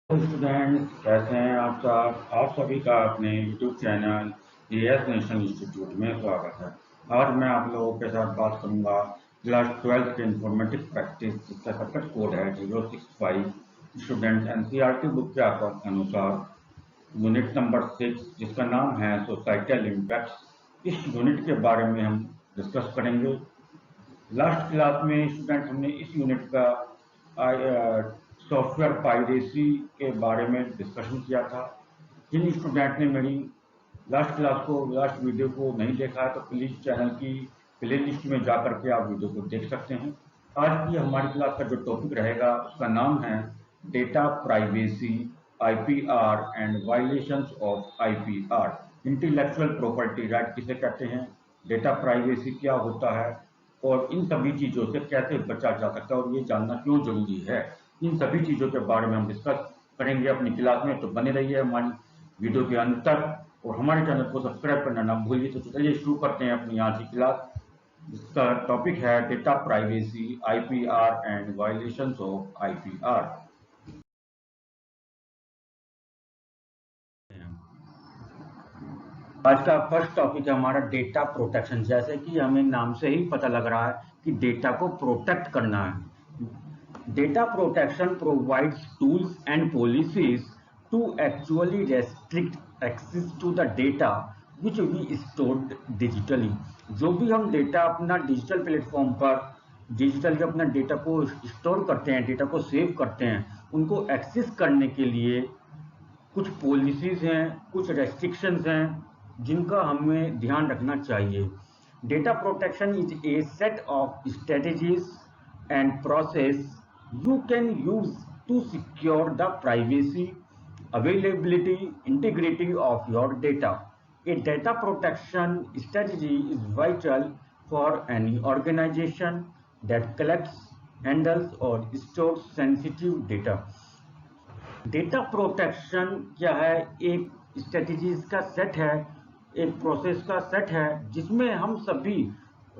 Students कैसे हैं आप सब। आप सभी का अपने YouTube channel as national institute में स्वागत है। आज मैं आप लोगों के साथ बात करूंगा क्लास 12 के इंफॉर्मेटिक्स प्रैक्टिस जिसका सर्किट कोड है 065। स्टूडेंट्स एनसीईआरटी बुक के अनुसार यूनिट नंबर 6 जिसका नाम है सोसाइटल इम्पैक्ट, इस यूनिट के बारे में हम डिस्कस करेंगे। लास्ट क्लास में स्टूडेंट हमने इस यूनिट का सॉफ्टवेयर पायरेसी के बारे में डिस्कशन किया था। जिन स्टूडेंट ने मेरी लास्ट वीडियो को नहीं देखा है तो प्लीज़ चैनल की प्ले लिस्ट में जा करके आप वीडियो को देख सकते हैं। आज की हमारी क्लास का जो टॉपिक रहेगा उसका नाम है data privacy, IPR and violations of IPR. Intellectual property right किसे कहते हैं, डेटा प्राइवेसी क्या होता है और इन सभी चीज़ों से कैसे बचा जा सकता है और ये जानना क्यों जरूरी है, इन सभी चीज़ों के बारे में हम डिस्कस करेंगे अपनी क्लास में। तो बने रहिए हमारी वीडियो के अंत तक और हमारे चैनल को सब्सक्राइब करना ना भूलिए। तो चलिए शुरू करते हैं अपनी आज की क्लास जिसका टॉपिक है data privacy, IPR and violations of IPR. आज का फर्स्ट टॉपिक है हमारा डेटा प्रोटेक्शन। जैसे कि हमें नाम से ही पता लग रहा है कि डेटा को प्रोटेक्ट करना है। Data protection provides tools and policies to actually restrict access to the data which we stored digitally। जो भी हम डेटा अपना डिजिटल प्लेटफॉर्म पर डिजिटली अपना डेटा को स्टोर करते हैं, डेटा को सेव करते हैं, उनको एक्सेस करने के लिए कुछ पॉलिसीज हैं, कुछ रेस्ट्रिक्शंस हैं जिनका हमें ध्यान रखना चाहिए। Data protection is a set of strategies and process you can use to secure the privacy, availability, integrity of your data. A data protection strategy is vital for any organization that collects, handles or stores sensitive data। Data protection क्या है? एक strategies का set है, एक process का set है जिसमें हम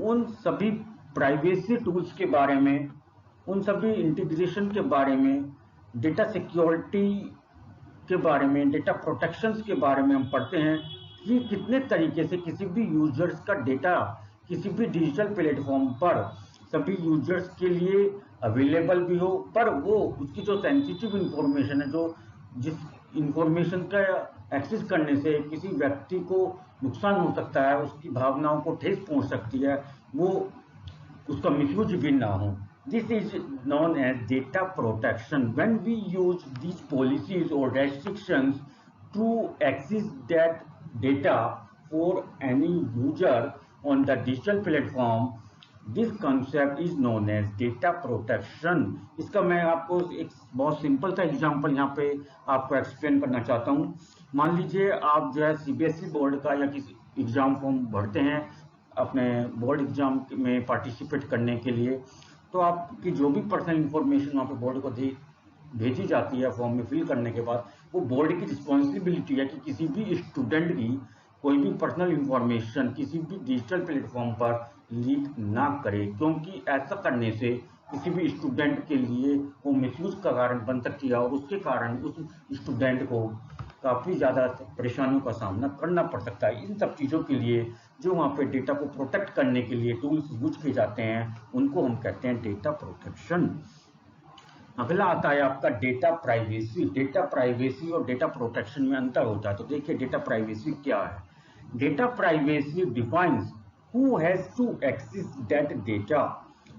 उन सभी प्राइवेसी टूल्स के बारे में, उन सभी इंटीग्रेशन के बारे में, डेटा सिक्योरिटी के बारे में, डेटा प्रोटेक्शंस के बारे में हम पढ़ते हैं कि कितने तरीके से किसी भी यूजर्स का डेटा किसी भी डिजिटल प्लेटफॉर्म पर सभी यूजर्स के लिए अवेलेबल भी हो, पर वो उसकी जो सेंसिटिव इंफॉर्मेशन है, जो जिस इंफॉर्मेशन का एक्सेस करने से किसी व्यक्ति को नुकसान हो सकता है, उसकी भावनाओं को ठेस पहुंच सकती है, वो उसका मिसयूज भी ना हो। This is known as data protection. When we use these policies or restrictions to access that data for any user on the digital platform, this concept is known as data protection। इसका मैं आपको एक बहुत simple सा example यहाँ पे आपको explain करना चाहता हूँ। मान लीजिए आप जो है सीबीएसई बोर्ड का या किसी एग्जाम फॉर्म भरते हैं अपने बोर्ड एग्जाम में पार्टिसिपेट करने के लिए, तो आपकी जो भी पर्सनल इंफॉर्मेशन वहाँ पे बोर्ड को भेजी जाती है फॉर्म में फिल करने के बाद, वो बोर्ड की रिस्पॉन्सिबिलिटी है कि किसी भी स्टूडेंट की कोई भी पर्सनल इंफॉर्मेशन किसी भी डिजिटल प्लेटफॉर्म पर लीक ना करे, क्योंकि ऐसा करने से किसी भी स्टूडेंट के लिए वो मिसयूज का कारण बन सकती है और उसके कारण उस स्टूडेंट को काफ़ी ज़्यादा परेशानियों का सामना करना पड़ सकता है। इन सब चीज़ों के लिए जो वहाँ पे डेटा को प्रोटेक्ट करने के लिए टूल्स यूज किए जाते हैं उनको हम कहते हैं डेटा प्रोटेक्शन। अगला आता है आपका डेटा प्राइवेसी। डेटा प्राइवेसी और डेटा प्रोटेक्शन में अंतर होता है। तो देखिए डेटा प्राइवेसी क्या है। Data privacy defines who has to access that data.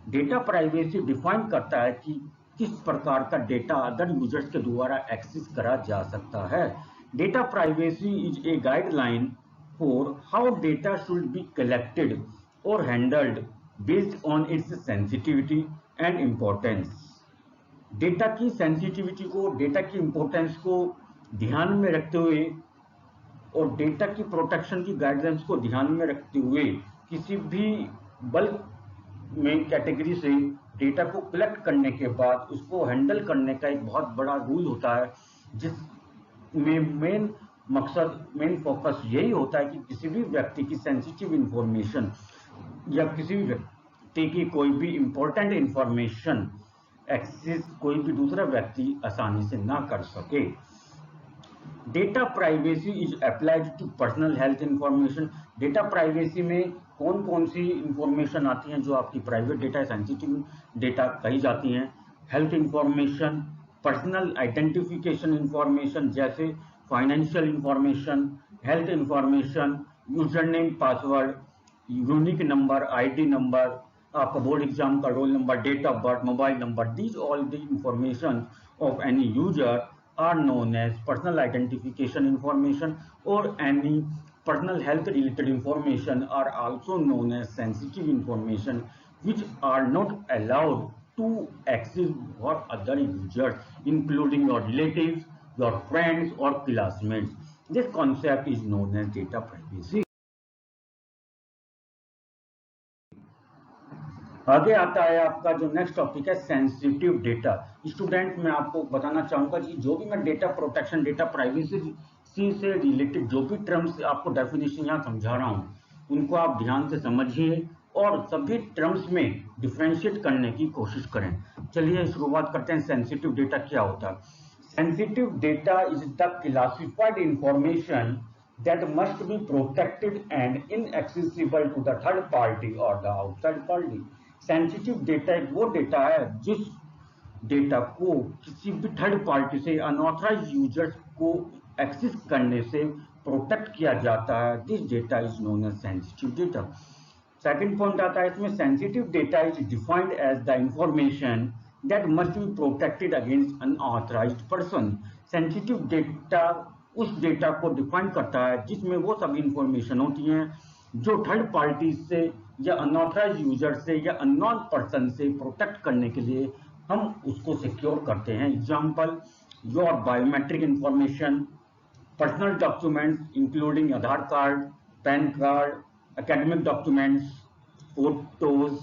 Data privacy define करता है कि किस प्रकार का डेटा अदर यूजर्स के द्वारा एक्सेस करा जा सकता है। Data privacy is a guideline for how data should be collected or handled based on its sensitivity and importance। Data की सेंसिटिविटी को, डेटा की इंपॉर्टेंस को ध्यान में रखते हुए और डेटा की प्रोटेक्शन की गाइडलाइंस को ध्यान में रखते हुए किसी भी बल्क में कैटेगरी से डेटा को कलेक्ट करने के बाद उसको हैंडल करने का एक बहुत बड़ा रूल होता है, जिसमें मेन फोकस यही होता है कि किसी भी व्यक्ति की सेंसिटिव इंफॉर्मेशन या किसी भी व्यक्ति की कोई भी इंपॉर्टेंट इंफॉर्मेशन एक्सेस कोई भी दूसरा व्यक्ति आसानी से ना कर सके। Data privacy is applied to personal health information. Data privacy में कौन कौन सी इंफॉर्मेशन आती हैं जो आपकी प्राइवेट डेटा, सेंसिटिव डेटा कही जाती हैं? Health information, personal identification information जैसे financial information, health information, user name, password, unique number, ID number, आपका बोर्ड एग्जाम का roll number, date of birth, mobile number, these all the information of any user are known as personal identification information, or any personal health related information are also known as sensitive information, which are not allowed to access for other users, including your relatives, your friends or classmates. This concept is known as data privacy. आगे आता है आपका जो next topic है sensitive data. Student, मैं आपको बताना चाहूंगा कि जो भी मैं डेटा प्रोटेक्शन, डेटा प्राइवेसी से रिलेटेड जो भी टर्म्स आपको डेफिनेशन यहाँ समझा रहा हूँ उनको आप ध्यान से समझिए और सभी टर्म्स में डिफ्रेंशिएट करने की कोशिश करें। चलिए शुरुआत करते हैं। सेंसिटिव डेटा क्या होता है? Sensitive data is the classified information that must be protected and inaccessible to the third party or the outside party. Sensitive data एक वो डेटा है जिस डेटा को किसी भी थर्ड पार्टी से, अनऑथराइज यूजर्स को एक्सेस करने से प्रोटेक्ट किया जाता है। This data is known as sensitive data. Second point आता है इसमें, sensitive data is defined as the information that must be protected against unauthorised person. Sensitive data उस डेटा को डिफाइन करता है जिसमें वो सभी इंफॉर्मेशन होती हैं जो थर्ड पार्टी से या अनऑथराइज यूजर से या अननोन पर्सन से प्रोटेक्ट करने के लिए हम उसको सिक्योर करते हैं। Example, your biometric information, personal documents including Aadhaar card, pan card, academic documents, photos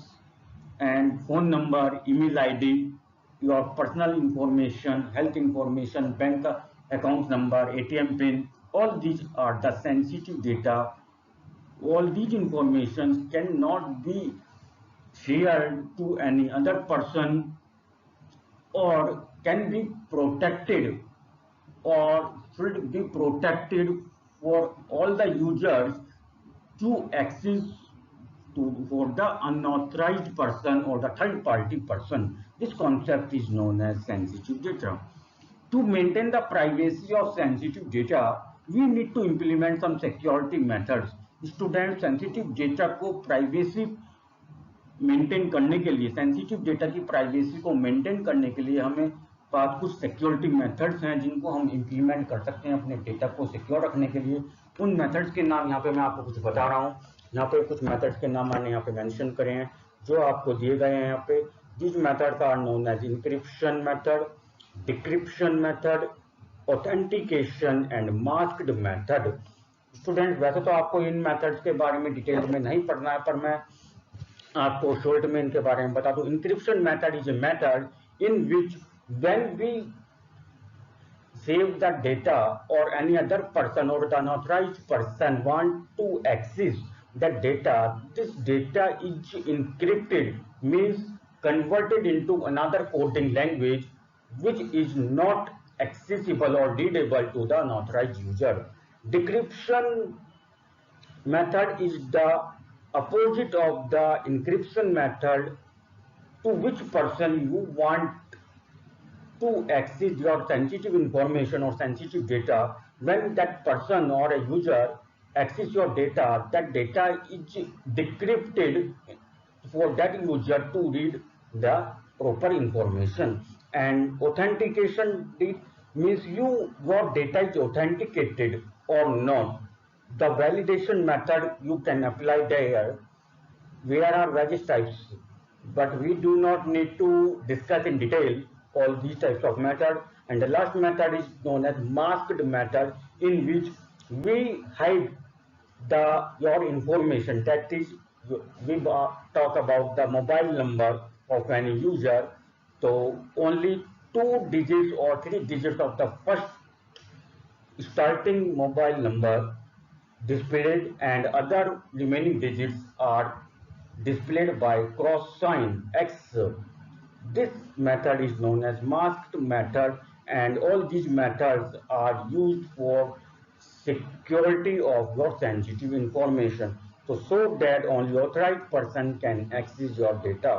and phone number, email ID, your personal information, health information, bank account number, ATM pin, all these are the sensitive data. All these information cannot be shared to any other person or can be protected or should be protected for all the users to access for the unauthorized person or the third party person. This concept is known as sensitive data. To maintain the privacy of sensitive data, we need to implement some security methods. Students, sensitive data को privacy maintain करने के लिए, sensitive data की privacy को maintain करने के लिए हमें पास कुछ सिक्योरिटी मेथड्स हैं जिनको हम इंप्लीमेंट कर सकते हैं अपने डेटा को सिक्योर रखने के लिए। उन मेथड्स के नाम यहाँ पे मैं आपको कुछ बता रहा हूँ। यहाँ पे कुछ मेथड्स के नाम मैंने यहाँ पे मेंशन करे हैं जो आपको दिए गए हैं यहाँ पे। This methods are known as encryption method, decryption method, authentication and masked method. Student, वैसे तो आपको इन मेथड्स के बारे में डिटेल में नहीं पढ़ना है, पर मैं आपको शॉर्ट में इनके बारे में बता दूं। Encryption method is a method in which when we save the data or any other person or the unauthorized person want to access the data, this data is encrypted, means converted into another coding language which is not accessible or readable to the unauthorized user. Decryption method is the opposite of the encryption method, to which person you want to access your sensitive information or sensitive data. When that person or a user access your data, that data is decrypted for that user to read the proper information. And authentication means your data is authenticated or not. The validation method you can apply there. There are various types, but we do not need to discuss in detail all these types of method. And the last method is known as masked method, in which we hide your information. That is, we talk about the mobile number of any user, so only 2 digits or 3 digits of the first starting mobile number displayed, and other remaining digits are displayed by cross sign X. This method is known as masked method, and all these methods are used for security of your sensitive information, so that only authorized person can access your data.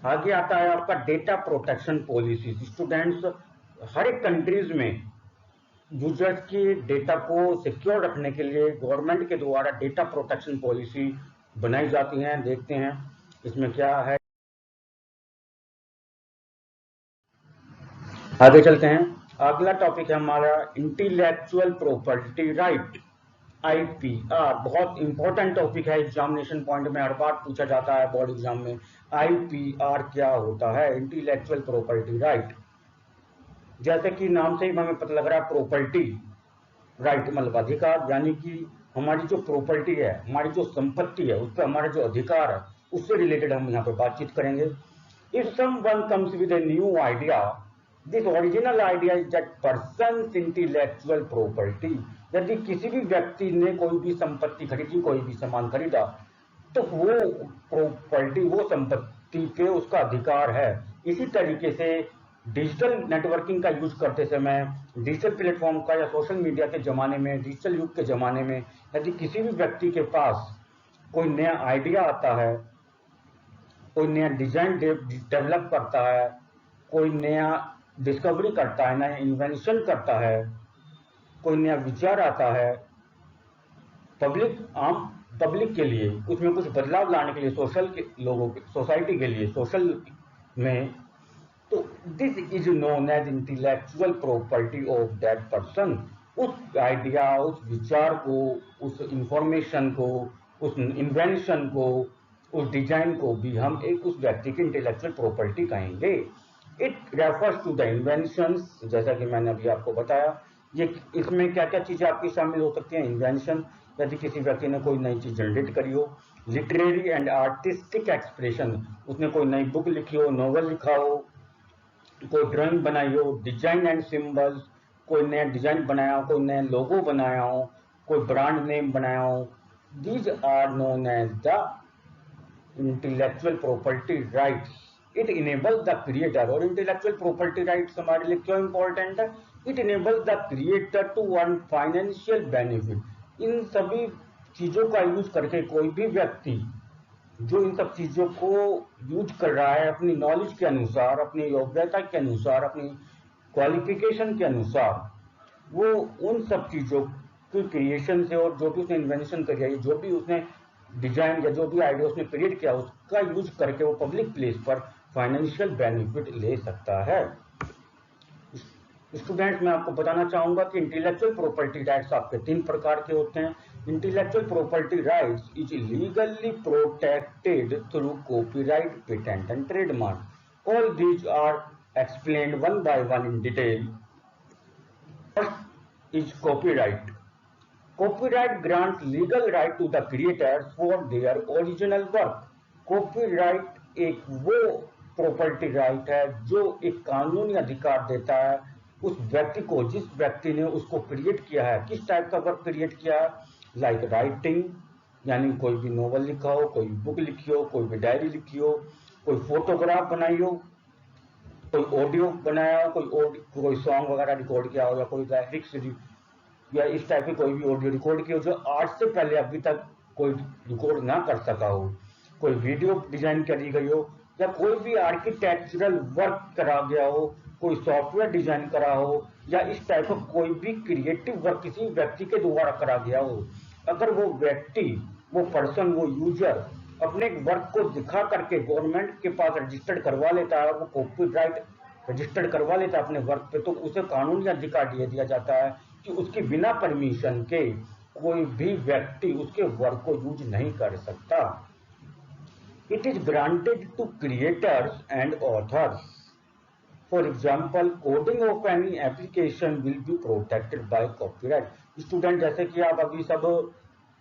आगे आता है आपका data protection policy. Students, हर एक countries में users की data को secure रखने के लिए गवर्नमेंट के द्वारा डेटा प्रोटेक्शन पॉलिसी बनाई जाती है। देखते हैं इसमें क्या है। आगे चलते हैं। अगला टॉपिक है हमारा इंटेलेक्चुअल प्रॉपर्टी राइट, आईपीआर। बहुत इंपॉर्टेंट टॉपिक है, एग्जामिनेशन पॉइंट में हर बार पूछा जाता है बोर्ड एग्जाम में। आईपीआर क्या होता है? Intellectual property right. जैसे कि नाम से ही हमें पता लग रहा है, प्रॉपर्टी राइट मतलब अधिकार, यानी कि हमारी जो प्रॉपर्टी है, हमारी जो संपत्ति है, उस पर हमारा जो अधिकार है, उससे रिलेटेड हम यहाँ पर बातचीत करेंगे। If someone comes with a new idea, this original idea is that persons intellectual property. यदि किसी भी व्यक्ति ने कोई भी संपत्ति खरीदी, कोई भी सामान खरीदा, तो वो प्रॉपर्टी, वो संपत्ति पे उसका अधिकार है। इसी तरीके से डिजिटल नेटवर्किंग का यूज करते समय, डिजिटल प्लेटफॉर्म का या सोशल मीडिया के जमाने में, डिजिटल युग के जमाने में, यदि किसी भी व्यक्ति के पास कोई नया आइडिया आता है, कोई नया डिजाइन डेवलप करता है, कोई नया डिस्कवरी करता है, नया इन्वेंशन करता है, कोई नया विचार आता है पब्लिक के लिए, उसमें कुछ बदलाव लाने के लिए, सोसाइटी के लिए, सोशल में, तो this is known as intellectual property of that person. उस आइडिया, उस विचार को, उस इंफॉर्मेशन को, उस इन्वेंशन को, उस डिजाइन को भी हम एक उस व्यक्ति की इंटेलेक्चुअल प्रॉपर्टी कहेंगे। It refers to the inventions, जैसा कि मैंने अभी आपको बताया। ये इसमें क्या क्या चीजें आपकी शामिल हो सकती हैं? इन्वेंशन, यदि किसी व्यक्ति ने कोई नई चीज जनरेट करी हो। लिटरेरी एंड आर्टिस्टिक एक्सप्रेशन, उसने कोई नई बुक लिखी हो, नॉवल लिखा हो, कोई ड्राइंग बनाई हो। डिजाइन एंड सिंबल्स, कोई नया डिजाइन बनाया हो, कोई नया लोगो बनाया हो, कोई ब्रांड नेम बनाया हो। These are known as the intellectual property rights. It enables the creator, और इंटेलेक्चुअल प्रॉपर्टी राइट्स हमारे लिए क्यों इंपॉर्टेंट है? It enables the creator to earn financial benefit. इन सभी चीजों का यूज करके कोई भी व्यक्ति जो इन सब चीजों को यूज कर रहा है अपनी नॉलेज के अनुसार, अपनी योग्यता के अनुसार, अपनी क्वालिफिकेशन के अनुसार, वो उन सब चीजों की क्रिएशन से, और जो भी उसने इन्वेंशन करी है, जो भी उसने डिजाइन या जो भी आइडिया उसने क्रिएट किया, उसका यूज करके वो पब्लिक प्लेस पर फाइनेंशियल बेनिफिट ले सकता है। स्टूडेंट्स, मैं आपको बताना चाहूंगा कि इंटेलेक्चुअल प्रॉपर्टी राइट्स आपके 3 प्रकार के होते हैं। Intellectual property rights is legally protected through copyright, patent and trademark. All these are explained one by one in detail. First is copyright. Copyright grants legal right to the creators for their original work. Copyright एक वो property right है जो एक कानूनी अधिकार देता है उस व्यक्ति को, जिस व्यक्ति ने उसको क्रिएट किया है। किस टाइप का वर्क क्रिएट किया है? लाइक राइटिंग, यानी कोई भी नॉवल लिखा हो, कोई बुक लिखी हो, कोई भी डायरी लिखी हो, कोई फोटोग्राफ बनाई हो, कोई ऑडियो बनाया हो, कोई सॉन्ग वगैरह रिकॉर्ड किया हो, या कोई ग्राफिक्स या इस टाइप की कोई भी ऑडियो रिकॉर्ड की हो जो आज से पहले अभी तक कोई रिकॉर्ड ना कर सका हो, कोई वीडियो डिजाइन करी गई हो, या कोई भी आर्किटेक्चरल वर्क करा गया हो, कोई सॉफ्टवेयर डिजाइन करा हो, या इस टाइप का कोई भी क्रिएटिव वर्क किसी व्यक्ति के द्वारा करा गया हो। अगर वो व्यक्ति, वो पर्सन, वो यूजर अपने वर्क को दिखा करके गवर्नमेंट के पास रजिस्टर्ड करवा लेता है, वो कॉपीराइट रजिस्टर्ड करवा लेता है अपने वर्क पे, तो उसे कानूनी अधिकार दिया जाता है कि उसके बिना परमिशन के कोई भी व्यक्ति उसके वर्क को यूज नहीं कर सकता। It is granted to creators and authors. For example, coding of any application will be protected by copyright. Student, जैसे कि आप अभी सब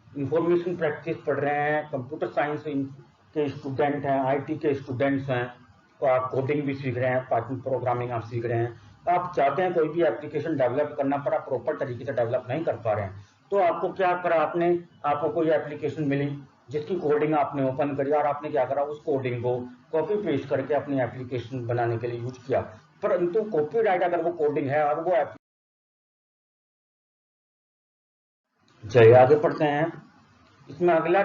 इंफॉर्मेशन प्रैक्टिस पढ़ रहे हैं, कंप्यूटर साइंस के स्टूडेंट हैं, IT के स्टूडेंट्स हैं, तो आप कोडिंग भी सीख रहे हैं, पाइथन प्रोग्रामिंग आप सीख रहे हैं। आप चाहते हैं कोई भी एप्लीकेशन डेवलप करना, पर आप प्रॉपर तरीके से डेवलप नहीं कर पा रहे हैं, तो आपको क्या करा आपने? आपको कोई एप्लीकेशन मिली, जिसकी कोडिंग आपने ओपन करी और आपने क्या करा, उस कोडिंग को कॉपी पेस्ट करके अपनी एप्लीकेशन बनाने के लिए यूज किया, परंतु कॉपीराइट अगर वो कोडिंग है और वो चलिए आगे पढ़ते हैं। इसमें अगला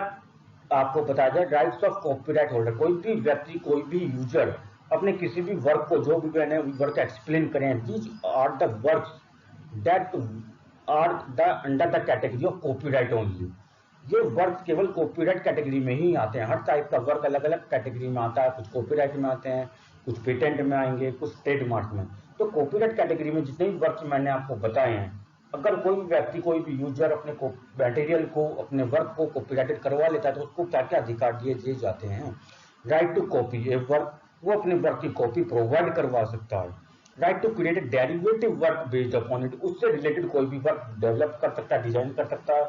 आपको बताया जाए राइट्स ऑफ कॉपीराइट होल्डर। कोई भी व्यक्ति, कोई भी यूजर अपने किसी भी वर्क को, जो भी मैंने वर्क एक्सप्लेन करें, these are the works that are the under the category of copyright only. ये वर्क केवल कॉपीराइट कैटेगरी में ही आते हैं। हर टाइप का वर्क अलग अलग कैटेगरी में आता है, कुछ कॉपीराइट में आते हैं, कुछ पेटेंट में आएंगे, कुछ ट्रेडमार्क में। तो कॉपीराइट कैटेगरी में जितने भी वर्क मैंने आपको बताए हैं, अगर कोई भी व्यक्ति, कोई भी यूजर अपने मटेरियल को, अपने वर्क को कॉपीराइटेड करवा लेता है तो उसको क्या क्या अधिकार दिए जाते हैं। Right to copy a work, वो अपने वर्क की कॉपी प्रोवाइड करवा सकता है। Right to create a derivative work based upon it, उससे रिलेटेड कोई भी वर्क डेवलप कर सकता है, डिजाइन कर सकता है।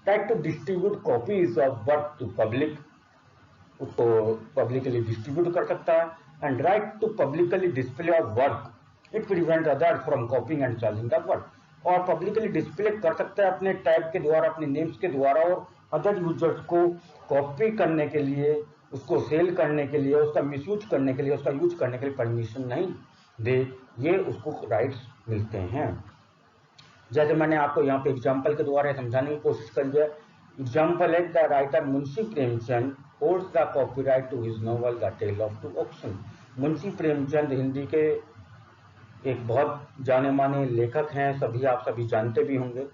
Right to distribute copies of work to public, उसको पब्लिकली डिस्ट्रीब्यूट कर सकता है। And right to publicly display of work, it prevent others from copying and selling the work. और पब्लिकली डिस्प्ले कर सकता है अपने टैग के द्वारा, अपने नेम्स के द्वारा, और अदर यूजर्स को कॉपी करने के लिए, उसको सेल करने के लिए, उसका मिसयूज करने के लिए, उसका यूज करने के लिए परमिशन नहीं दे, ये उसको राइट्स मिलते हैं। जैसे मैंने आपको यहाँ पे एग्जाम्पल के द्वारा समझाने की कोशिश करी है। एग्जाम्पल है the writer Munshi Premchand holds the copyright to his novel the tale of two auction. Munshi Premchand Hindi के एक बहुत जाने माने लेखक हैं, आप सभी जानते भी होंगे।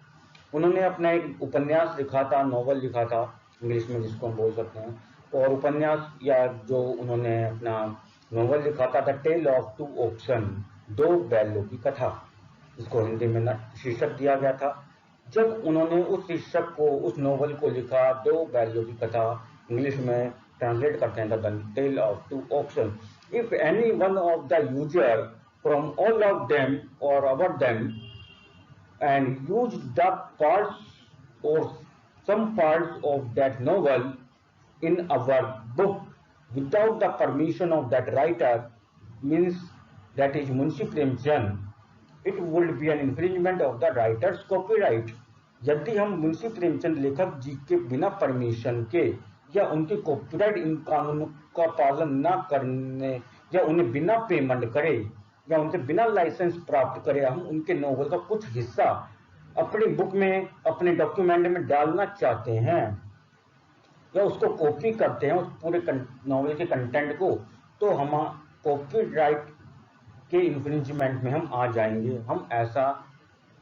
उन्होंने अपना एक उपन्यास लिखा था, नॉवल लिखा था इंग्लिश में जिसको हम बोल सकते हैं, और उपन्यास या जो उन्होंने अपना नॉवल लिखा था the tale of two auction, दो बैलों की कथा, इसको हिंदी में शीर्षक दिया गया था। जब उन्होंने उस शीर्षक को, उस नॉवल को लिखा, दो बैलों की कथा, इंग्लिश में ट्रांसलेट करते हैं the tale of two auction, if any one of the user from all of them or about them and use the parts or some parts of that novel in our book without the permission of that writer, means that is Munshi Premchand, it would be an infringement of the writer's copyright। यदि हम मुंशी प्रेमचंद लेखक जी के बिना permission के या उनके copyright इन कानूनों का पालन न करने या उन्हें बिना पेमेंट करे या उनसे बिना लाइसेंस प्राप्त करे हम उनके नॉवल का कुछ हिस्सा अपनी बुक में, अपने डॉक्यूमेंट में डालना चाहते हैं या उसको कॉपी करते हैं, उस पूरे नॉवल के कंटेंट को, तो हम कॉपीराइट के इन्फ्रिंजमेंट में हम आ जाएंगे। हम ऐसा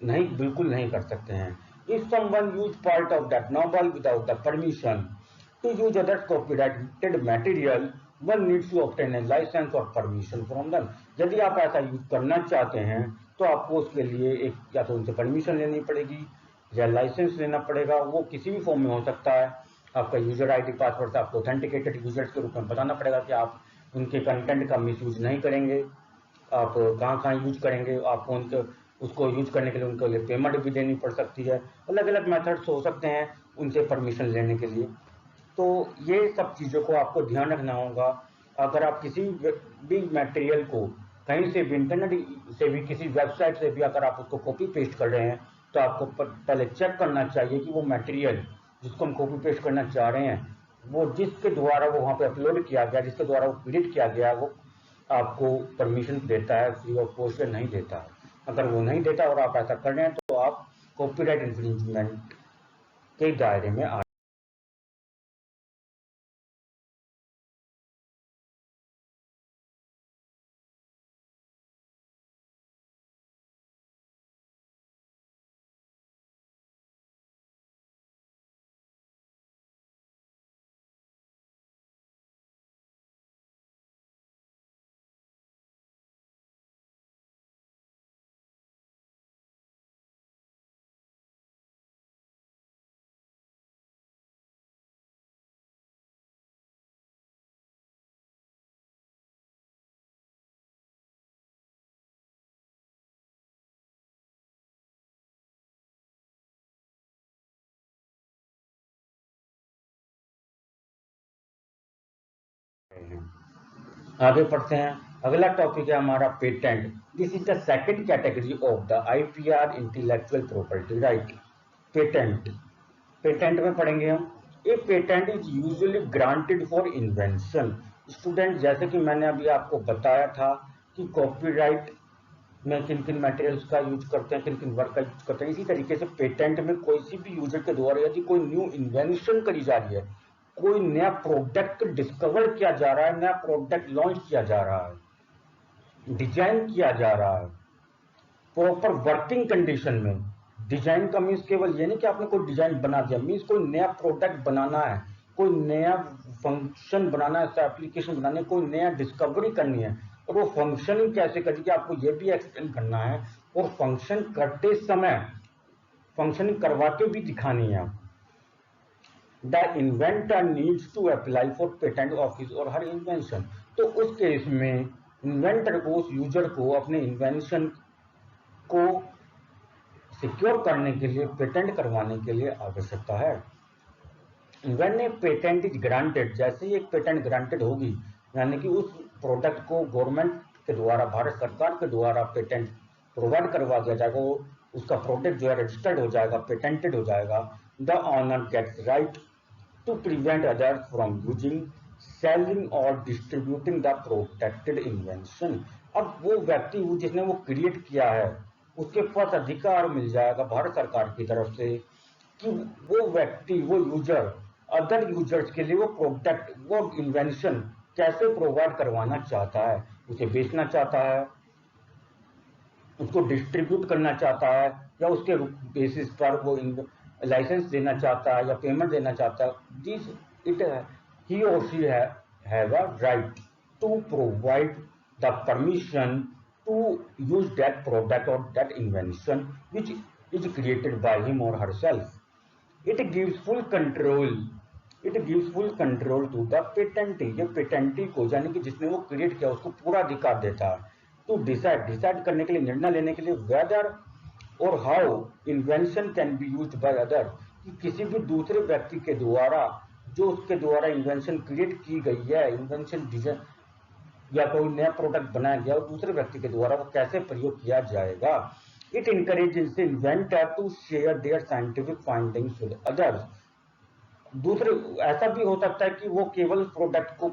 नहीं, बिल्कुल नहीं कर सकते हैं। If someone use part of that novel without the permission to use other copyrighted material, one needs to obtain a licence और परमिशन फ्रॉम देम। यदि आप ऐसा यूज करना चाहते हैं तो आपको उसके लिए एक या तो उनसे परमिशन लेनी पड़ेगी या लाइसेंस लेना पड़ेगा। वो किसी भी फॉर्म में हो सकता है। आपका यूजर आईडी पासवर्ड से आपको ऑथेंटिकेटेड यूजर्स के रूप में बताना पड़ेगा कि आप उनके कंटेंट का मिस यूज नहीं करेंगे, आप कहाँ कहाँ यूज करेंगे, आपको उनके उसको यूज करने के लिए उनके लिए पेमेंट भी देनी पड़ सकती है। अलग अलग मेथड्स हो सकते हैं उनसे परमिशन लेने के लिए। तो ये सब चीज़ों को आपको ध्यान रखना होगा। अगर आप किसी भी मटेरियल को कहीं से भी, इंटरनेट से भी, किसी वेबसाइट से भी अगर आप उसको कॉपी पेस्ट कर रहे हैं तो आपको पहले चेक करना चाहिए कि वो मटेरियल जिसको हम कॉपी पेस्ट करना चाह रहे हैं, वो जिसके द्वारा वो वहाँ पे अपलोड किया गया, जिसके द्वारा वो एडिट किया गया, वो आपको परमिशन देता है, फ्री ऑफ कॉस्ट नहीं देता है। अगर वो नहीं देता और आप ऐसा कर रहे हैं तो आप कॉपीराइट इन्फ्रिंजमेंट के दायरे में आ। आगे पढ़ते हैं। अगला टॉपिक है हमारा patent. This is the second category of the IPR, intellectual property right. Patent, patent में पढ़ेंगे हम ए patent is usually granted for invention. Student, जैसे कि मैंने अभी आपको बताया था कि कॉपीराइट में किन किन मटेरियल्स का यूज करते हैं, किन किन वर्क का यूज करते हैं, इसी तरीके से पेटेंट में कोई सी भी यूजर के द्वारा यदि कोई न्यू इन्वेंशन करी जा रही है, कोई नया प्रोडक्ट डिस्कवर किया जा रहा है, नया प्रोडक्ट लॉन्च किया जा रहा है, डिजाइन किया जा रहा है प्रॉपर वर्किंग कंडीशन में। डिजाइन का मीन्स केवल ये नहीं कि आपने कोई डिजाइन बना दिया, मीन्स कोई नया प्रोडक्ट बनाना है, कोई नया फंक्शन बनाना है, एप्लीकेशन बनानी है, कोई नया डिस्कवरी करनी है, और वो फंक्शनिंग कैसे करेगी आपको ये भी एक्सप्लेन करना है, और फंक्शन करते समय फंक्शनिंग करवा के भी दिखानी है। The inventor needs to apply for patent office और हर इन्वेंशन। तो उस केस में इन्वेंटर को, उस यूजर को अपने इन्वेंशन को सिक्योर करने के लिए, पेटेंट करवाने के लिए आवश्यकता है। When A patent is granted, जैसे ही एक पेटेंट ग्रांटेड होगी, यानी कि उस प्रोडक्ट को गवर्नमेंट के द्वारा, भारत सरकार के द्वारा पेटेंट प्रोवाइड करवा दिया जाएगा, उसका प्रोडक्ट जो है रजिस्टर्ड हो जाएगा, पेटेंटेड हो जाएगा। The owner gets right to prevent others from using, selling और डिस्ट्रीब्यूटिंग द प्रोटेक्टेड इन्वेंशन। अब वो व्यक्ति जिसने वो क्रिएट किया है, उसके पास अधिकार मिल जाएगा भारत सरकार की तरफ से कि वो व्यक्ति, वो यूजर अदर यूजर्स के लिए वो प्रोडक्ट, वो इन्वेंशन कैसे प्रोवाइड करवाना चाहता है, उसे बेचना चाहता है, उसको डिस्ट्रीब्यूट करना चाहता है, या उसके बेसिस पर वो लाइसेंस देना चाहता है या पेमेंट देना चाहता है। दिस इट ही और she have a right to provide the permission to use that product or that invention which is created by him or herself. It gives full control to the patentee। ये patentee को, यानी कि जिसने वो create किया, उसको पूरा अधिकार देता है to डिसाइड करने के लिए, निर्णय लेने के लिए whether or how invention can be used by other, कि किसी भी दूसरे व्यक्ति के द्वारा, जो उसके द्वारा इन्वेंशन क्रिएट की गई है, इन्वेंशन डिजाइन या कोई नया प्रोडक्ट बनाया गया, और दूसरे व्यक्ति के द्वारा वो कैसे प्रयोग किया जाएगा। It encourages inventor to share their scientific findings with others. दूसरे, ऐसा भी हो सकता है कि वो केवल प्रोडक्ट को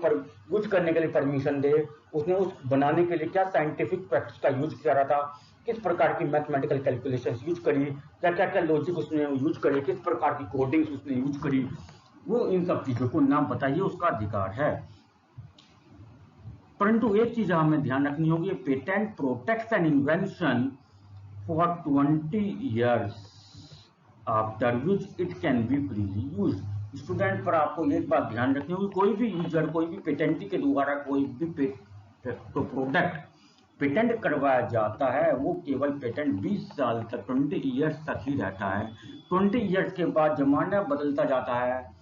यूज करने के लिए परमिशन दे, उसने उस बनाने के लिए क्या साइंटिफिक प्रैक्टिस का यूज किया रहा था, किस प्रकार की मैथमेटिकल कैलकुलेशंस यूज करी, क्या क्या क्या लॉजिक उसने यूज करे, किस प्रकार की कोडिंग्स उसने यूज करी, वो इन सब चीजों को नाम बताइए, उसका अधिकार है। परंतु एक चीज हमें ध्यान रखनी होगी, patent protects an invention for 20 years after which it can be freely used. Student, पर आपको एक बात ध्यान रखनी होगी, कोई भी यूजर, कोई भी पेटेंटी के द्वारा कोई भी प्रोडक्ट पेटेंट करवाया जाता है, वो केवल पेटेंट 20 साल तक, 20 years तक ही रहता है। 20 years के बाद जमाना बदलता जाता है,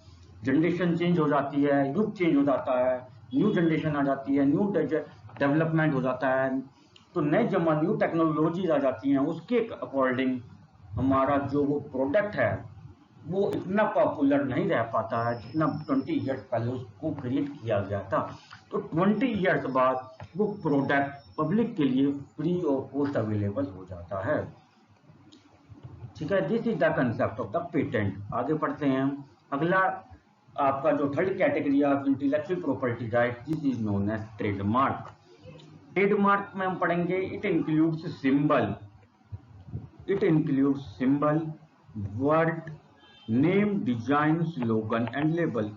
जनरेशन चेंज हो जाती है, युग चेंज हो जाता है, न्यू जनरेशन आ जाती है, न्यू डेवलपमेंट हो जाता है, तो नए जमाने, न्यू टेक्नोलॉजीज आ जाती हैं, उसके अकॉर्डिंग हमारा जो वो प्रोडक्ट है वो इतना पॉपुलर नहीं रह पाता है जितना 20 years पहले उसको क्रिएट किया गया था। तो 20 years बाद वो प्रोडक्ट पब्लिक के लिए फ्री और पोस्ट अवेलेबल हो जाता है। ठीक है, this is the concept of the patent. आगे पढ़ते हैं। अगला आपका जो third category of intellectual property right, this is known as trademark. Trademark में हम पढ़ेंगे, it includes symbol, word, name, design, slogan and label.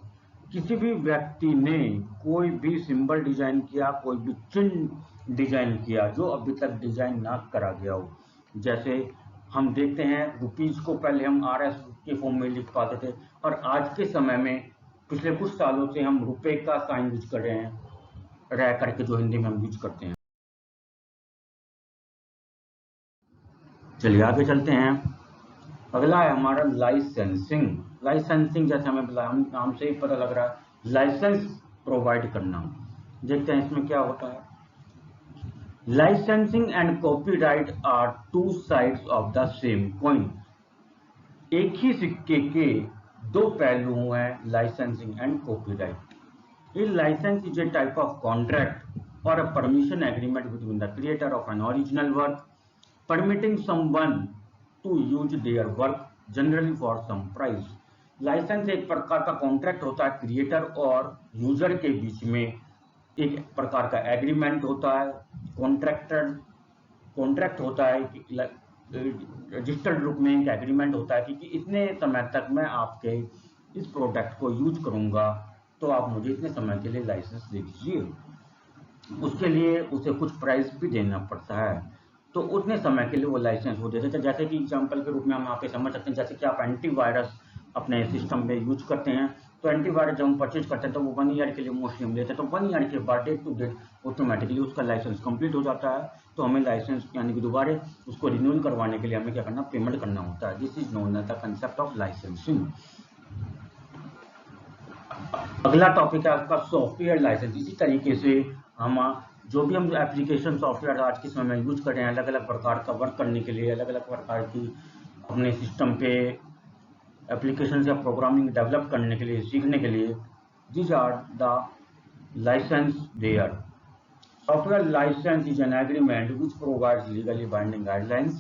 किसी भी व्यक्ति ने कोई भी सिंबल डिजाइन किया, कोई भी चिन्ह डिजाइन किया जो अभी तक डिजाइन ना करा गया हो, जैसे हम देखते हैं रुपीज को पहले हम RS के फॉर्म में लिख पाते थे, और आज के समय में पिछले कुछ सालों से हम रुपए का साइन यूज कर रहे हैं, रह करके जो हिंदी में हम यूज करते हैं। चलिए आगे चलते हैं। अगला है हमारा लाइसेंसिंग। लाइसेंसिंग जैसे हमें नाम से ही पता लग रहा है, लाइसेंस प्रोवाइड करना। देखते हैं इसमें क्या होता है। Licensing and copyright are two sides of the same coin. एक ही सिक्के के दो पहलू हैं, लाइसेंसिंग एंड कॉपीराइट। ये licence is a type of contract और a permission agreement between the creator of an original work permitting someone to use their work generally for some price। Licence एक प्रकार का कॉन्ट्रैक्ट होता है creator और user के बीच में, एक प्रकार का एग्रीमेंट होता है, कॉन्ट्रैक्ट होता है कि रजिस्टर्ड रूप में एक एग्रीमेंट होता है कि इतने समय तक मैं आपके इस प्रोडक्ट को यूज करूंगा, तो आप मुझे इतने समय के लिए लाइसेंस दे दीजिए। उसके लिए उसे कुछ प्राइस भी देना पड़ता है, तो उतने समय के लिए वो लाइसेंस वो देते थे। जैसे कि एग्जांपल के रूप में हम यहाँ पे समझ सकते हैं, जैसे कि आप एंटीवायरस अपने सिस्टम में यूज करते हैं, तो एंटीवायरस जब हम परचेज करते हैं तो वो 1 ईयर के लिए मोस्टली हम लेते हैं, तो 1 ईयर के बाद डेट टू डेट ऑटोमेटिकली उसका लाइसेंस कंप्लीट हो जाता है, तो हमें लाइसेंस यानी कि दोबारा उसको रिन्यूअल करवाने के लिए हमें क्या करना, पेमेंट करना होता है। This is known as the concept of licensing. अगला टॉपिक है आपका सॉफ्टवेयर लाइसेंस। इसी तरीके से हम जो भी हम एप्लीकेशन सॉफ्टवेयर आज के समय में यूज कर रहे हैं, अलग अलग प्रकार का वर्क करने के लिए, अलग अलग प्रकार की अपने सिस्टम पे एप्लीकेशन या प्रोग्रामिंग डेवलप करने के लिए, सीखने के लिए, these are the license there. Software license is an agreement which provides legally binding guidelines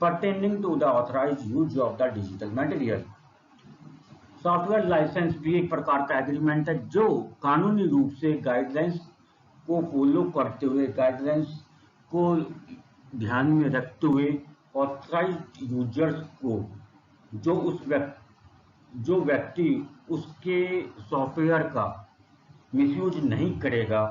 pertaining to the authorized use of the digital material. Software licence भी एक प्रकार का एग्रीमेंट है जो कानूनी रूप से गाइडलाइंस को फॉलो करते हुए, गाइडलाइंस को ध्यान में रखते हुए ऑथराइज्ड यूजर्स को, जो व्यक्ति उसके सॉफ्टवेयर का मिसयूज नहीं करेगा,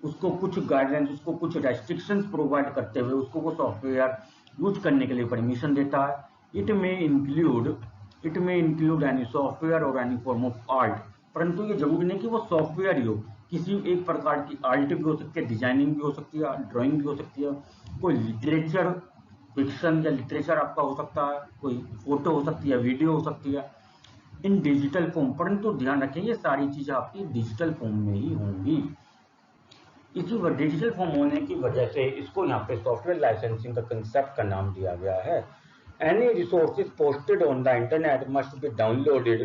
उसको कुछ गाइडलाइंस, उसको कुछ रेस्ट्रिक्शंस प्रोवाइड करते हुए उसको वो सॉफ्टवेयर यूज करने के लिए परमिशन देता है। इट में इंक्लूड एनी सॉफ्टवेयर और एनी फॉर्म ऑफ आर्ट, परंतु ये जरूरी नहीं कि वो सॉफ्टवेयर ही हो, किसी एक प्रकार की आर्ट भी हो सकती है, डिजाइनिंग भी हो सकती है, ड्राइंग भी हो सकती है, कोई लिटरेचर, फिक्शन या लिटरेचर आपका हो सकता है, कोई फोटो हो सकती है, वीडियो हो सकती है इन डिजिटल फॉर्म, परंतु ध्यान रखें ये सारी चीजें आपकी डिजिटल फॉर्म में ही होंगी। इसी डिजिटल फॉर्म होने की वजह से इसको यहाँ पे सॉफ्टवेयर लाइसेंसिंग का कंसेप्ट का नाम दिया गया है। Any resources posted on the internet must be downloaded,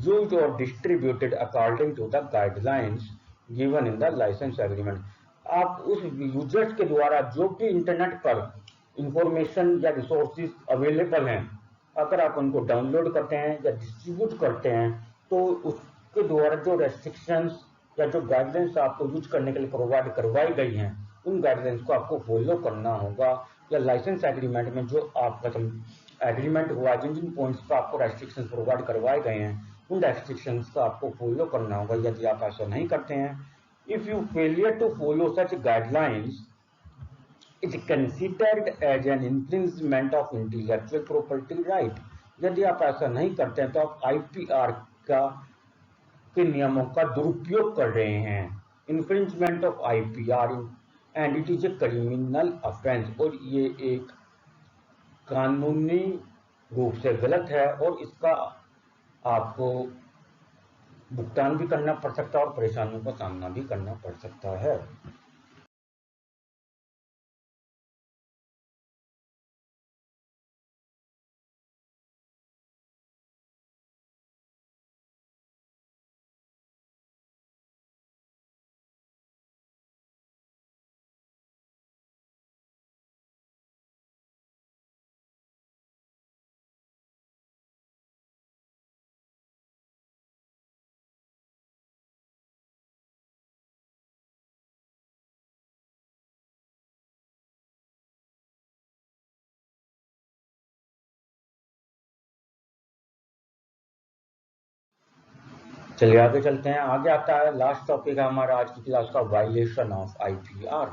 used or distributed according to the guidelines given in the license agreement. आप उस यूजर्स के द्वारा जो भी इंटरनेट पर इंफॉर्मेशन या रिसोर्सेज अवेलेबल हैं, अगर आप उनको डाउनलोड करते हैं या डिस्ट्रीब्यूट करते हैं, तो उसके द्वारा जो रेस्ट्रिक्शंस या जो गाइडलाइंस आपको यूज करने के लिए प्रोवाइड करवाई गई हैं, उन गाइडलाइंस को आपको फॉलो करना होगा। या लाइसेंस एग्रीमेंट में जो आपका एग्रीमेंट हुआ, जिन जिन पॉइंट्स पर आपको रेस्ट्रिक्शंस प्रोवाइड करवाए गए हैं, उन रेस्ट्रिक्शंस का आपको फॉलो करना होगा। यदि आप ऐसा नहीं करते हैं, if you failure to follow such guidelines is considered as an infringement of intellectual property right. यदि आप ऐसा नहीं करते हैं तो आप आईपीआर के नियमों का दुरुपयोग कर रहे हैं। Infringement of IPR and it is a criminal offence, और ये एक कानूनी रूप से गलत है और इसका आपको भुगतान भी करना पड़ सकता है और परेशानियों का सामना भी करना पड़ सकता है। चलिए आगे चलते हैं। आगे आता है लास्ट टॉपिक है हमारा आज की क्लास का, violation of IPR.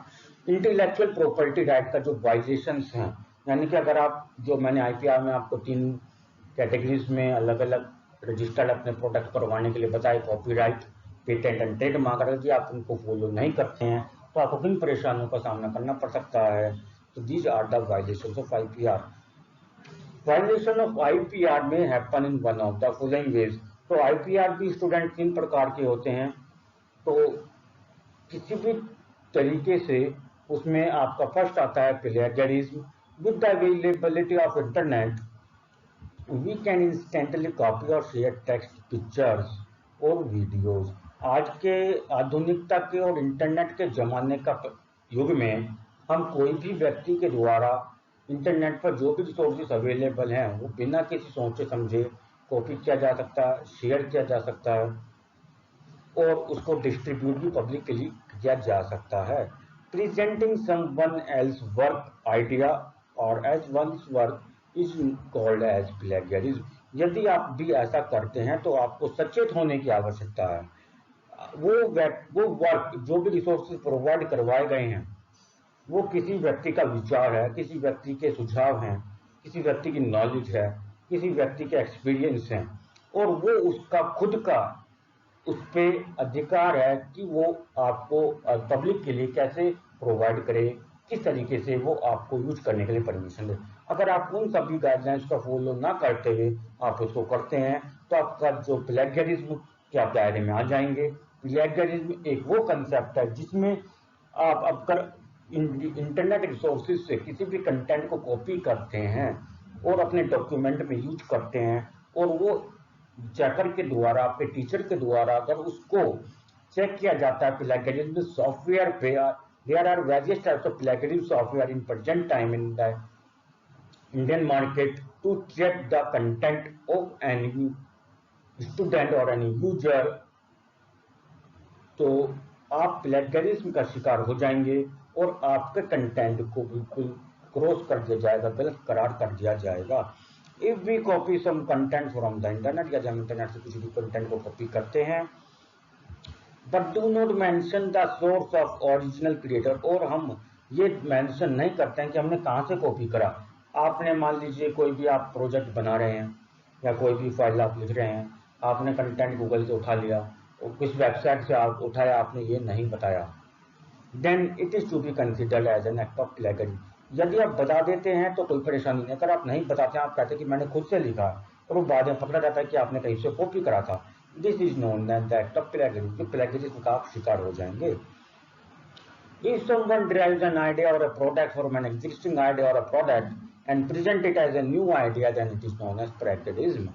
Intellectual property right का जो वायलेशंस हैं, यानी कि अगर आप, जो मैंने आईपीआर में आपको 3 कैटेगरीज में अलग अलग रजिस्टर्ड अपने प्रोडक्ट करवाने के लिए बताए, कॉपीराइट, पेटेंट एंड ट्रेडमार्क, अगर आप उनको फॉलो नहीं करते हैं तो आपको किन परेशानियों का सामना करना पड़ सकता है। तो these are the violations of IPR. Violation of IPR में happen in one of the following ways. तो आईपीआर भी स्टूडेंट 3 प्रकार के होते हैं। तो किसी भी तरीके से उसमें आपका फर्स्ट आता है plagiarism. With the availability of internet we can instantly copy और शेयर टेक्स्ट, पिक्चर्स और वीडियोस। आज के आधुनिकता के और इंटरनेट के जमाने का युग में हम कोई भी व्यक्ति के द्वारा इंटरनेट पर जो भी रिसोर्सेज अवेलेबल हैं वो बिना किसी सोचे समझे कॉपी किया जा सकता है, शेयर किया जा सकता है और उसको डिस्ट्रीब्यूट भी पब्लिकली किया जा सकता है। Presenting someone else work idea और as one's work is called as plagiarism. यदि आप भी ऐसा करते हैं तो आपको सचेत होने की आवश्यकता है। वो वर्क जो भी रिसोर्सेज प्रोवाइड करवाए गए हैं वो किसी व्यक्ति का विचार है, किसी व्यक्ति के सुझाव हैं, किसी व्यक्ति की नॉलेज है, किसी व्यक्ति के एक्सपीरियंस हैं और वो उसका खुद का उस पे अधिकार है कि वो आपको पब्लिक के लिए कैसे प्रोवाइड करे, किस तरीके से वो आपको यूज करने के लिए परमिशन दे। अगर आप उन सभी गाइडलाइंस का फॉलो ना करते हुए आप उसको करते हैं तो आपका जो प्लेगरिज्म के आप दायरे में आ जाएंगे। प्लेगरिज्म एक वो कंसेप्ट है जिसमें आप अगर इंटरनेट रिसोर्सेज से किसी भी कंटेंट को कॉपी करते हैं और अपने डॉक्यूमेंट में यूज करते हैं और वो चेकर के द्वारा, आपके टीचर के द्वारा अगर उसको चेक किया जाता है प्लेगरिज्म सॉफ्टवेयर पे, there are various types of plagiarism software in present time in the Indian market to check the content of any student और एनी यूजर। तो आप प्लेगरिज्म का शिकार हो जाएंगे और आपके कंटेंट को बिल्कुल क्रॉस कर दिया जाएगा, गलत करार कर दिया जाएगा। If we copy some content from the internet, या जब इंटरनेट से किसी भी कंटेंट को कॉपी करते हैं, but do not mention the source of original creator, और हम ये मेंशन नहीं करते हैं कि हमने कहाँ से कॉपी करा। आपने मान लीजिए कोई भी आप प्रोजेक्ट बना रहे हैं या कोई भी फाइल आप लिख रहे हैं, आपने कंटेंट गूगल से उठा लिया और किस वेबसाइट से आप उठाया आपने ये नहीं बताया, then it is to be considered as an act of plagiarism. यदि आप बता देते हैं तो कोई परेशानी नहीं, अगर आप नहीं बताते हैं, आप कहते हैं कि मैंने खुद से लिखा और वो बाद में पकड़ा जाता है कि आपने कहीं से कॉपी करा था, this is known as the act of plagiarism. Plagiarism का आप शिकार हो जाएंगे। If someone derives an idea or a product from an existing idea or a product and present it as a new idea, then it is known as plagiarism.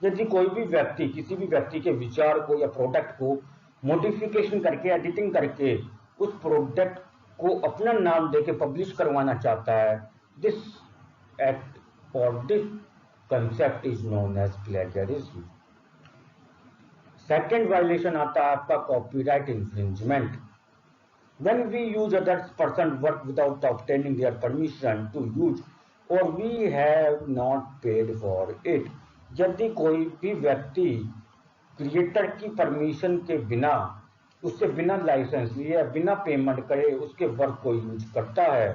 यदि कोई भी व्यक्ति किसी भी व्यक्ति के विचार को या प्रोडक्ट को मॉडिफिकेशन करके, एडिटिंग करके उस प्रोडक्ट को अपना नाम देके पब्लिश करवाना चाहता है, दिस एक्ट और this concept is known as plagiarism. Second violation आता है आपका copyright infringement. When we use other person's work without obtaining their permission to use, or we have not paid for it, यदि कोई भी व्यक्ति creator की permission के बिना, उससे बिना लाइसेंस लिए, बिना पेमेंट करे उसके वर्क को यूज करता है,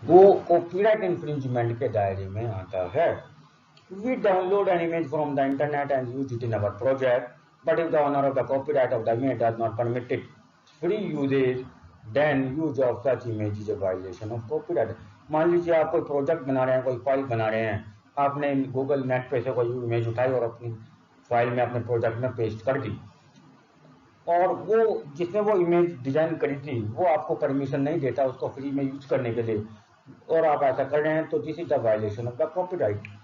वो कॉपीराइट इंफ्रिंजमेंट के दायरे में आता है। We download an image from the internet and use it in our project, but if the owner of the copyright of the image does not permit it free usage, then use of such image is a violation of copyright. मान लीजिए आप कोई project बना रहे हैं, कोई file बना रहे हैं, आपने गूगल नेट पे से कोई इमेज उठाई और अपनी फाइल में अपने प्रोजेक्ट में पेस्ट कर दी, और वो जिसने वो इमेज डिजाइन करी थी वो आपको परमिशन नहीं देता उसको फ्री में यूज करने के लिए, और आप ऐसा कर रहे हैं, तो this is the violation of the copyright.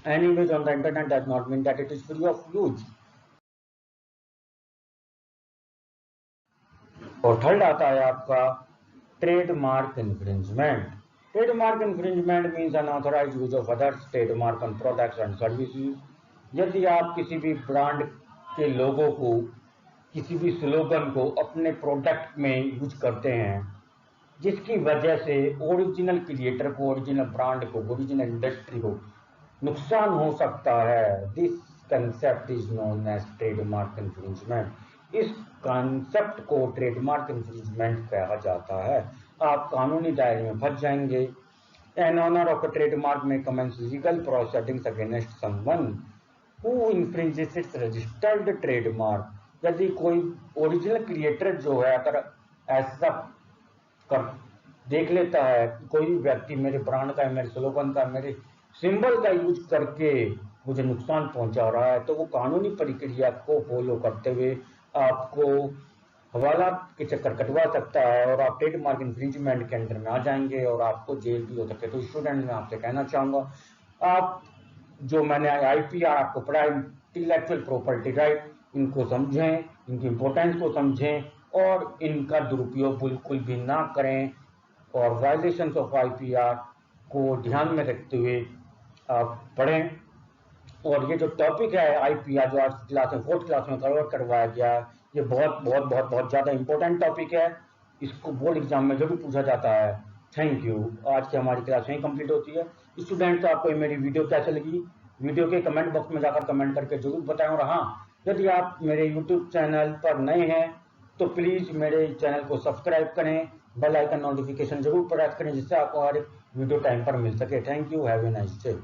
Any image on the internet does not mean that it is free of use. और थर्ड आता है आपका trademark infringement. Trademark infringement means unauthorised use of others trademark on products and services. यदि आप किसी भी brand के लोगों को, किसी भी स्लोगन को अपने प्रोडक्ट में यूज करते हैं, जिसकी वजह से ओरिजिनल क्रिएटर को, ओरिजिनल ब्रांड को, ओरिजिनल इंडस्ट्री को नुकसान हो सकता है, this concept is known as trademark infringement. इस कंसेप्ट को ट्रेडमार्क इन्फ्रिंजमेंट कहा जाता है। आप कानूनी दायरे में फंस जाएंगे। An owner of a trademark may commence legal proceedings against someone who infringes its registered trademark. यदि कोई ओरिजिनल क्रिएटर जो है अगर ऐसा कर देख लेता है कि कोई व्यक्ति मेरे ब्रांड का, मेरे स्लोगन का, मेरे सिंबल का यूज करके मुझे नुकसान पहुंचा रहा है, तो वो कानूनी प्रक्रिया को फॉलो करते हुए आपको हवाला के चक्कर कटवा सकता है और आप ट्रेडमार्क इन्फ्रिंजमेंट के अंदर में आ जाएंगे और आपको जेल भी हो सकती है। तो स्टूडेंट मैं आपसे कहना चाहूंगा, आप जो मैंने आईपीआर आपको पढ़ा, इंटेलेक्चुअल प्रॉपर्टी राइट, इनको समझें, इनकी इंपॉर्टेंस को समझें और इनका दुरुपयोग बिल्कुल भी ना करें, और वायलेशन ऑफ आईपीआर को ध्यान में रखते हुए आप पढ़ें। और ये जो टॉपिक है आईपीआर, जो आज क्लास में 4th क्लास में कवर करवाया गया, ये बहुत बहुत बहुत बहुत ज़्यादा इंपॉर्टेंट टॉपिक है। इसको बोर्ड एग्जाम में जरूर पूछा जाता है। Thank you. आज की हमारी क्लास यहीं कंप्लीट होती है। स्टूडेंट्स, आपको मेरी वीडियो कैसे लगी, वीडियो के कमेंट बॉक्स में जाकर कमेंट करके जरूर बताएं। और हाँ, यदि आप मेरे यूट्यूब चैनल पर नए हैं तो प्लीज़ मेरे चैनल को सब्सक्राइब करें, बेल आइकन नोटिफिकेशन जरूर प्रेस करें, जिससे आपको हर एक वीडियो टाइम पर मिल सके। Thank you, have a nice day.